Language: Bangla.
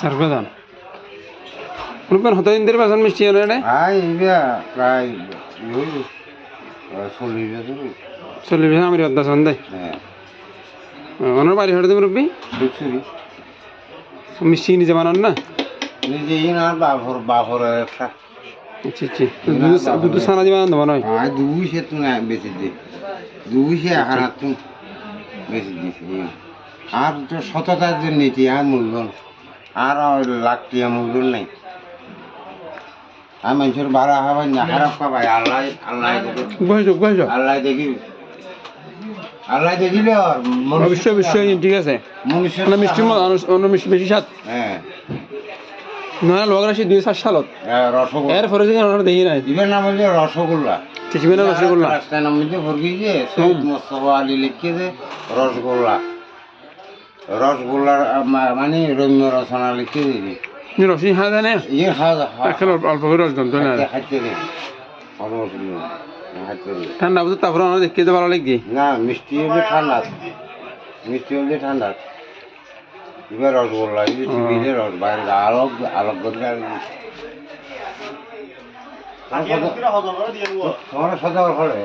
সার্ভে দান কোন হতদিন ধরে বাসন মিষ্টি এনে রে প্রায় 40 বছর আমি অদ্দা সন্দেহ ওনার বাড়ি হঠাৎ মুরব্বী মিষ্টি নিজে বানান না নিজেই না বাপর আচ্ছা আচ্ছা দুধ সানা দিয়ে বানান দেবো নয় দুই সে তো না বেশি দিই দুই সে এখন তুই বেশি দিছি আর তো সততার জন্য আর মূলধন আর লাখ টিয়া মূলধন নাই আর মানুষের ভাড়া হবেন না খারাপ খাবাই আল্লাহ আল্লাহ আল্লাহ দেখি আল্লাহ দেখিল অবশ্যই অবশ্যই ঠিক আছে মিষ্টি অন্য মিষ্টি বেশি স্বাদ হ্যাঁ নয় লগ্রাসি 2007 সালত রসগোল্লা এর পরে থেকে আমরা দেখি নাই ইবের নাম হচ্ছে রসগোল্লা কিসবেনা রসগোল্লা রাস্তার নাম হচ্ছে ফরগিয়ে সৈয়দ মোস্তফা আলী লিখেছে রসগোল্লা রসগোল্লার মানে রম্য রচনা লিখে দিবি রসি খাওয়া যায় না ইয়ে খাওয়া অল্প করে রস যন্ত্র না খাইতে দে ঠান্ডা বুঝতে তারপরে আমরা দেখতে ভালো লাগবে না মিষ্টি হলে ঠান্ডা মিষ্টি হলে ঠান্ডা এবার রসগোল্লা রস বাইরে আলোক আলোক করে তোমার সদা ফলে